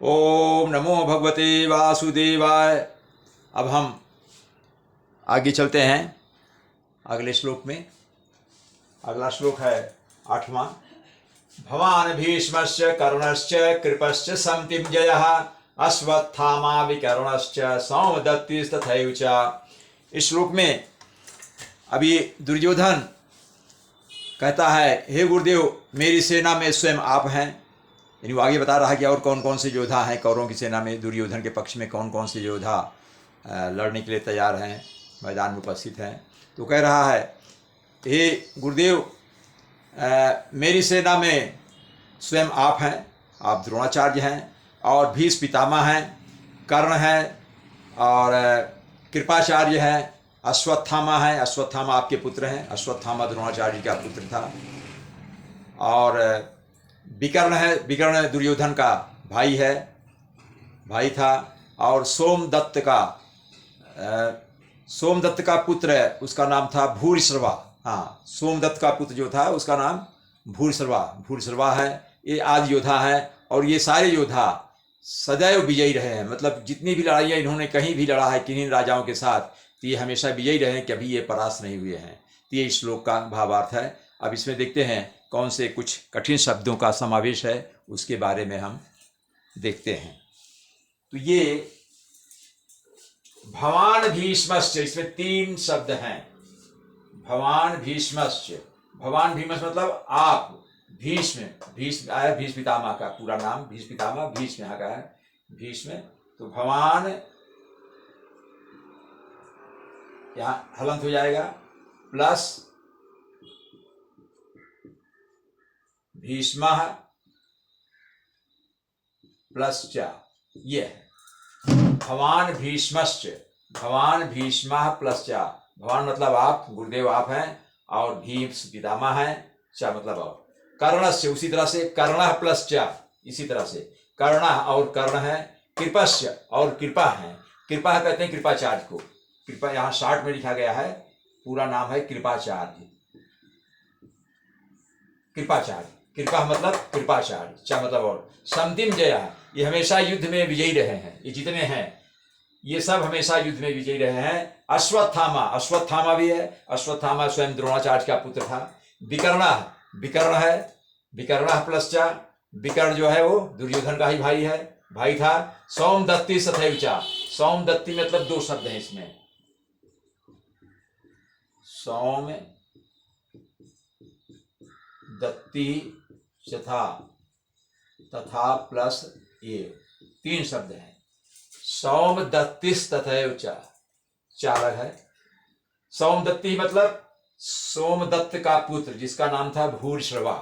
ओम नमो भगवते वासुदेवाय। अब हम आगे चलते हैं अगले श्लोक में। अगला श्लोक है 8वां। भवान भीष्मश्च करुणश्च कृपश्च संतिमजयः अश्वत्थामा विकरुणश्च सौमदत्तिस्तथैव च। इस श्लोक में अभी दुर्योधन कहता है, हे गुरुदेव, मेरी सेना में स्वयं आप हैं। यानी वो आगे बता रहा है कि और कौन कौन से योद्धा हैं कौरवों की सेना में, दुर्योधन के पक्ष में कौन कौन से योद्धा लड़ने के लिए तैयार हैं, मैदान में उपस्थित हैं। तो कह रहा है, हे गुरुदेव, मेरी सेना में स्वयं आप हैं, आप द्रोणाचार्य हैं, और भीष्म पितामह हैं, कर्ण हैं, और कृपाचार्य हैं, अश्वत्थामा है, अश्वत्थामा आपके पुत्र हैं, अश्वत्थामा द्रोणाचार्य का पुत्र था। और विकर्ण है, विकर्ण दुर्योधन का भाई था। और सोमदत्त का पुत्र है, उसका नाम था भूरिश्रवा। हाँ, सोमदत्त का पुत्र जो था उसका नाम भूरिश्रवा है। ये आदि योद्धा है, और ये सारे योद्धा सदैव विजयी रहे हैं। मतलब जितनी भी लड़ाइयाँ इन्होंने कहीं भी लड़ा है किन्हीं राजाओं के साथ, तो ये हमेशा विजयी रहे हैं, कभी ये परास्त नहीं हुए हैं। तो ये इस श्लोक का भावार्थ है। अब इसमें देखते हैं कौन से कुछ कठिन शब्दों का समावेश है, उसके बारे में हम देखते हैं। तो ये भवान भीष्मश्च, इसमें 3 शब्द हैं। भवान भीष्मश्च, भवान भीष्म मतलब आप, भीष्म आया, भीष्म पितामह का पूरा नाम भीष्म पितामह, भीष्म यहाँ का है भीष्म। तो भवान यहाँ हलंत हो जाएगा, प्लस भीष्मः प्लस च, ये है भवान भीष्मश्च। भवान भीष्मः प्लस च, भवान मतलब आप, गुरुदेव आप हैं, और भीष्म पितामह हैं, च मतलब और। कर्णस्य, उसी तरह से कर्णः प्लस च, इसी तरह से कर्णः और कर्ण है। कृपस्य और कृपा है, कृपा कहते हैं कृपाचार्य को। कृपा यहाँ शार्ट में लिखा गया है, पूरा नाम है कृपाचार्य। कृपाचार्य, कृपा मतलब कृपाचार्य, चा मतलब और। संतिम जया, ये हमेशा युद्ध में विजयी रहे हैं। ये जितने हैं ये सब हमेशा युद्ध में विजयी रहे हैं। अश्वत्थामा, अश्वत्थामा भी है, अश्वत्थामा स्वयं द्रोणाचार्य का पुत्र था। विकर्ण, विकर्ण है, विकर्ण प्लस चा, विकर्ण जो है वो दुर्योधन का ही भाई था। सौमदत्ति तथैव च, सौमदत्ति मतलब 2 शब्द हैं इसमें, सौम दत्ति तथा प्लस ये 3 शब्द हैं। सौमदत्तिस तथैव च, चालक है। सौमदत्ति मतलब सोमदत्त का पुत्र, जिसका नाम था भूरिश्रवा।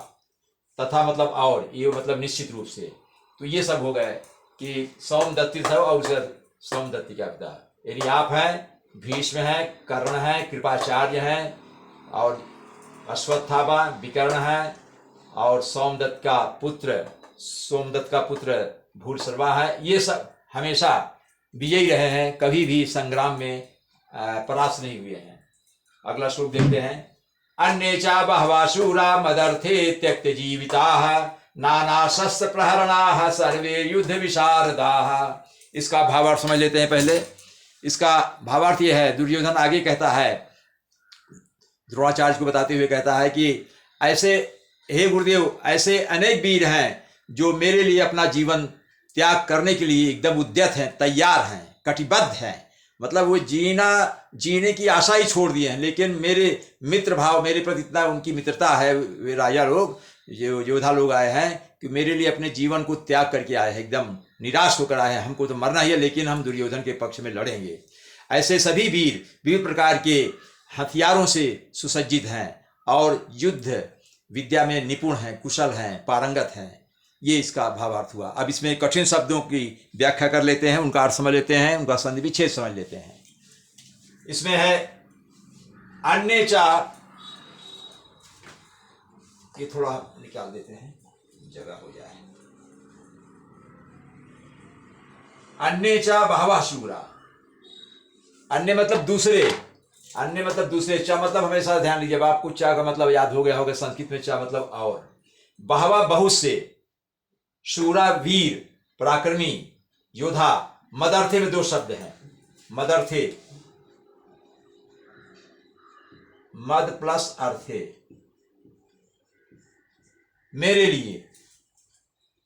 तथा मतलब और, ये मतलब निश्चित रूप से। तो ये सब हो गए कि सौमदत्ति था और सौमदत्ति का पिता। यानी आप हैं, भीष्म हैं, कर्ण हैं, कृपाचार्य हैं, और अश्वत्थामा विकर्ण है, और सोमदत्त का पुत्र भूरिश्रवा है। ये सब हमेशा विजयी रहे हैं, कभी भी संग्राम में परास्त नहीं हुए हैं। अगला श्लोक देखते हैं। अन्ये च बहवः शूरा मदर्थे त्यक्त जीविताः नाना शस्त्र प्रहरणाः सर्वे युद्ध विशारदाः। इसका भावार्थ समझ लेते हैं पहले। इसका भावार्थ यह है, दुर्योधन आगे कहता है, द्रोणाचार्य को बताते हुए कहता है कि ऐसे, हे गुरुदेव, ऐसे अनेक वीर हैं जो मेरे लिए अपना जीवन त्याग करने के लिए एकदम उद्यत हैं, तैयार हैं, कटिबद्ध हैं। मतलब वो जीने की आशा ही छोड़ दिए हैं, लेकिन मेरे मित्र भाव, मेरे प्रति इतना उनकी मित्रता है, वे राजा लोग, जो योद्धा लोग आए हैं कि मेरे लिए अपने जीवन को त्याग करके आए हैं, एकदम निराश होकर आए हैं। हमको तो मरना ही है, लेकिन हम दुर्योधन के पक्ष में लड़ेंगे। ऐसे सभी वीर विभिन्न प्रकार के हथियारों से सुसज्जित हैं और युद्ध विद्या में निपुण हैं, कुशल हैं, पारंगत हैं। ये इसका भावार्थ हुआ। अब इसमें कठिन शब्दों की व्याख्या कर लेते हैं, उनका अर्थ समझ लेते हैं, उनका संधि विच्छेद समझ लेते हैं। इसमें है अन्य चा, ये थोड़ा निकाल देते हैं, जगह हो जाए। अन्य चा बहवः शूरा, अन्य मतलब दूसरे, अन्य मतलब दूसरे, चा मतलब हमेशा ध्यान लीजिए, आपको चा का मतलब याद हो गया होगा, संस्कृत में चा मतलब और, बहवा बहुत से, शूरा वीर, पराक्रमी, योद्धा। मदर्थे में दो शब्द हैं, मदर्थे, मद प्लस अर्थे, मेरे लिए।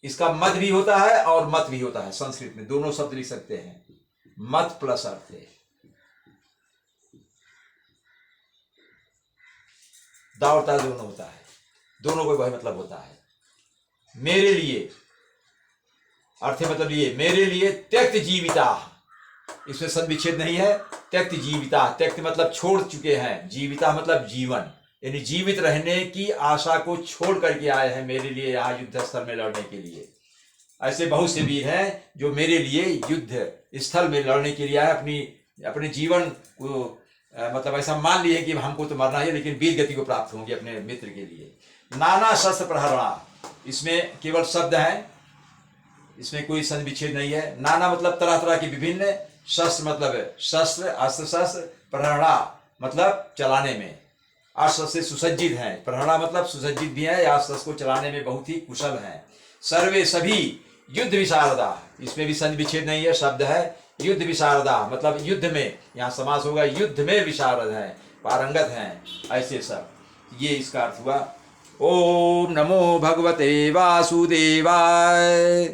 इसका मद भी होता है और मत भी होता है, संस्कृत में दोनों शब्द लिख सकते हैं, मत प्लस अर्थे। दावता दोनों होता है, दोनों को वही मतलब होता है। मेरे लिए, अर्थ मतलब ये, मेरे लिए त्यक्त जीविता, इसमें सद्विच्छेद नहीं है। त्यक्त जीविता, त्यक्त मतलब छोड़ चुके हैं, जीविता मतलब जीवन, यानी जीवित रहने की आशा को छोड़ करके आए हैं मेरे लिए यहाँ युद्ध स्थल में लड़ने के लिए। ऐसे बहुत से वीर हैं जो मेरे लिए युद्ध स्थल में लड़ने के लिए आए, अपने जीवन को मतलब ऐसा मान लिए कि हमको तो मरना है, लेकिन वीर गति को प्राप्त होंगे अपने मित्र के लिए। नाना शस्त्र प्रहरणा, इसमें केवल शब्द है, इसमें कोई संधि विच्छेद नहीं है। नाना मतलब तरह तरह के विभिन्न, शस्त्र मतलब शस्त्र, अस्त्र शस्त्र, प्रहरणा मतलब चलाने में, अस्त्र से सुसज्जित हैं, प्रहरणा मतलब सुसज्जित भी है, या अस्त्र को चलाने में बहुत ही कुशल हैं। सर्वे सभी युद्ध विशारदा, इसमें भी संधि विच्छेद नहीं है, शब्द है युद्ध विशारदा, मतलब युद्ध में, यहाँ समास होगा युद्ध में विशारद है, पारंगत हैं, ऐसे सब। ये इसका अर्थ हुआ। ओम नमो भगवते वासुदेवाय।